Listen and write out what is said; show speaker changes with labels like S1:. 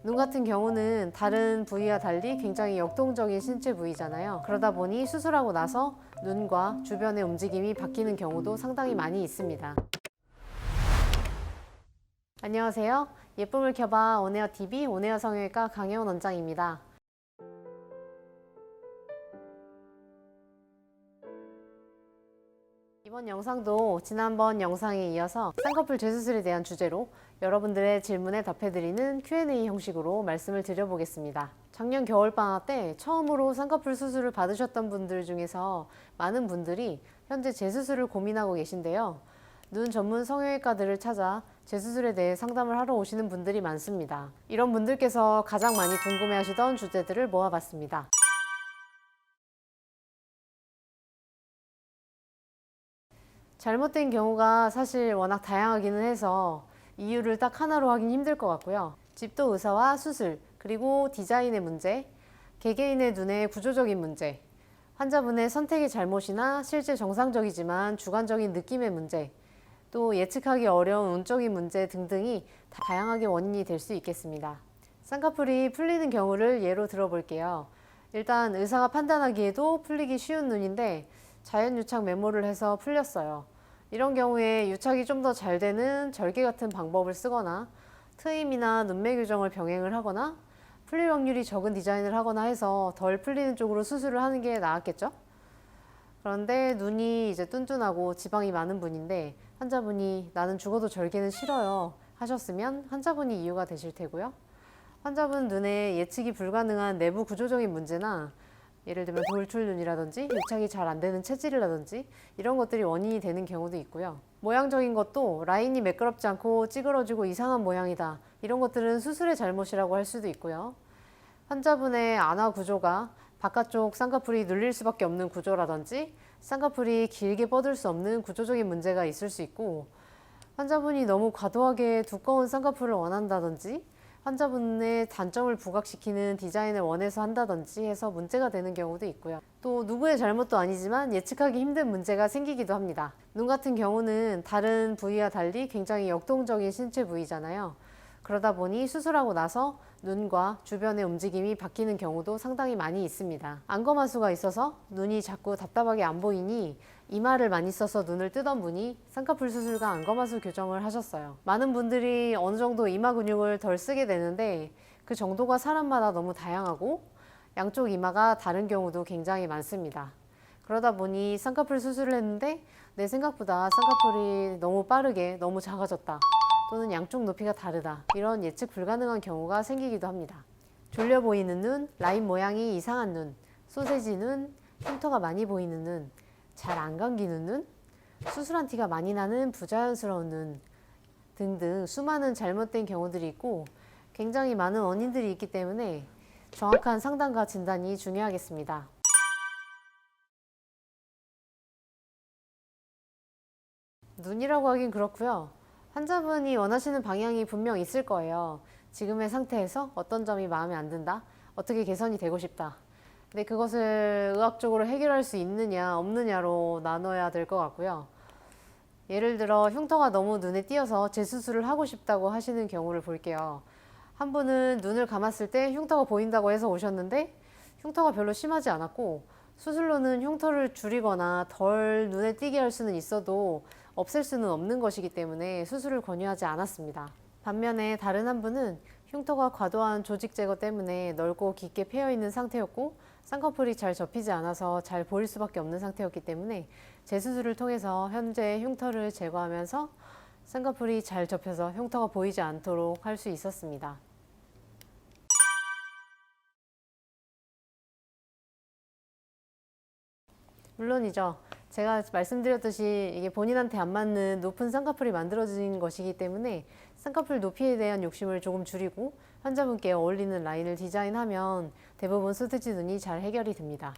S1: 눈 같은 경우는 다른 부위와 달리 굉장히 역동적인 신체 부위잖아요. 그러다 보니 수술하고 나서 눈과 주변의 움직임이 바뀌는 경우도 상당히 많이 있습니다. 안녕하세요. 예쁨을 켜봐 온에어TV 온에어 성형외과 강혜원 원장입니다. 이번 영상도 지난번 영상에 이어서 쌍꺼풀 재수술에 대한 주제로 여러분들의 질문에 답해드리는 Q&A 형식으로 말씀을 드려보겠습니다. 작년 겨울방학 때 처음으로 쌍꺼풀 수술을 받으셨던 분들 중에서 많은 분들이 현재 재수술을 고민하고 계신데요. 눈 전문 성형외과들을 찾아 재수술에 대해 상담을 하러 오시는 분들이 많습니다. 이런 분들께서 가장 많이 궁금해하시던 주제들을 모아봤습니다. 잘못된 경우가 사실 워낙 다양하기는 해서 이유를 딱 하나로 하긴 힘들 것 같고요. 집도 의사와 수술, 그리고 디자인의 문제, 개개인의 눈의 구조적인 문제, 환자분의 선택의 잘못이나 실제 정상적이지만 주관적인 느낌의 문제, 또 예측하기 어려운 운적인 문제 등등이 다양하게 원인이 될 수 있겠습니다. 쌍꺼풀이 풀리는 경우를 예로 들어볼게요. 일단 의사가 판단하기에도 풀리기 쉬운 눈인데 자연유착 메모를 해서 풀렸어요. 이런 경우에 유착이 좀 더 잘 되는 절개 같은 방법을 쓰거나 트임이나 눈매 교정을 병행을 하거나 풀릴 확률이 적은 디자인을 하거나 해서 덜 풀리는 쪽으로 수술을 하는 게 나았겠죠? 그런데 눈이 이제 뚠뚠하고 지방이 많은 분인데 환자분이 나는 죽어도 절개는 싫어요 하셨으면 환자분이 이유가 되실 테고요. 환자분 눈에 예측이 불가능한 내부 구조적인 문제나 예를 들면 돌출눈이라든지 유착이 잘 안 되는 체질이라든지 이런 것들이 원인이 되는 경우도 있고요. 모양적인 것도 라인이 매끄럽지 않고 찌그러지고 이상한 모양이다. 이런 것들은 수술의 잘못이라고 할 수도 있고요. 환자분의 안화 구조가 바깥쪽 쌍꺼풀이 눌릴 수밖에 없는 구조라든지 쌍꺼풀이 길게 뻗을 수 없는 구조적인 문제가 있을 수 있고 환자분이 너무 과도하게 두꺼운 쌍꺼풀을 원한다든지 환자분의 단점을 부각시키는 디자인을 원해서 한다든지 해서 문제가 되는 경우도 있고요. 또 누구의 잘못도 아니지만 예측하기 힘든 문제가 생기기도 합니다. 눈 같은 경우는 다른 부위와 달리 굉장히 역동적인 신체 부위잖아요. 그러다 보니 수술하고 나서 눈과 주변의 움직임이 바뀌는 경우도 상당히 많이 있습니다. 안검하수가 있어서 눈이 자꾸 답답하게 안 보이니 이마를 많이 써서 눈을 뜨던 분이 쌍꺼풀 수술과 안검하수 교정을 하셨어요. 많은 분들이 어느 정도 이마 근육을 덜 쓰게 되는데 그 정도가 사람마다 너무 다양하고 양쪽 이마가 다른 경우도 굉장히 많습니다. 그러다 보니 쌍꺼풀 수술을 했는데 내 생각보다 쌍꺼풀이 너무 빠르게 너무 작아졌다. 또는 양쪽 높이가 다르다. 이런 예측 불가능한 경우가 생기기도 합니다. 졸려 보이는 눈, 라인 모양이 이상한 눈, 소세지 눈, 흉터가 많이 보이는 눈, 잘 안 감기는 눈, 수술한 티가 많이 나는 부자연스러운 눈 등등 수많은 잘못된 경우들이 있고 굉장히 많은 원인들이 있기 때문에 정확한 상담과 진단이 중요하겠습니다. 눈이라고 하긴 그렇고요. 환자분이 원하시는 방향이 분명 있을 거예요. 지금의 상태에서 어떤 점이 마음에 안 든다? 어떻게 개선이 되고 싶다? 근데 그것을 의학적으로 해결할 수 있느냐 없느냐로 나눠야 될 것 같고요. 예를 들어 흉터가 너무 눈에 띄어서 재수술을 하고 싶다고 하시는 경우를 볼게요. 한 분은 눈을 감았을 때 흉터가 보인다고 해서 오셨는데 흉터가 별로 심하지 않았고 수술로는 흉터를 줄이거나 덜 눈에 띄게 할 수는 있어도 없앨 수는 없는 것이기 때문에 수술을 권유하지 않았습니다. 반면에 다른 한 분은 흉터가 과도한 조직 제거 때문에 넓고 깊게 패여 있는 상태였고 쌍꺼풀이 잘 접히지 않아서 잘 보일 수밖에 없는 상태였기 때문에 재수술을 통해서 현재 흉터를 제거하면서 쌍꺼풀이 잘 접혀서 흉터가 보이지 않도록 할 수 있었습니다. 물론이죠. 제가 말씀드렸듯이 이게 본인한테 안 맞는 높은 쌍꺼풀이 만들어진 것이기 때문에 쌍꺼풀 높이에 대한 욕심을 조금 줄이고 환자분께 어울리는 라인을 디자인하면 대부분 소세지 눈이 잘 해결이 됩니다.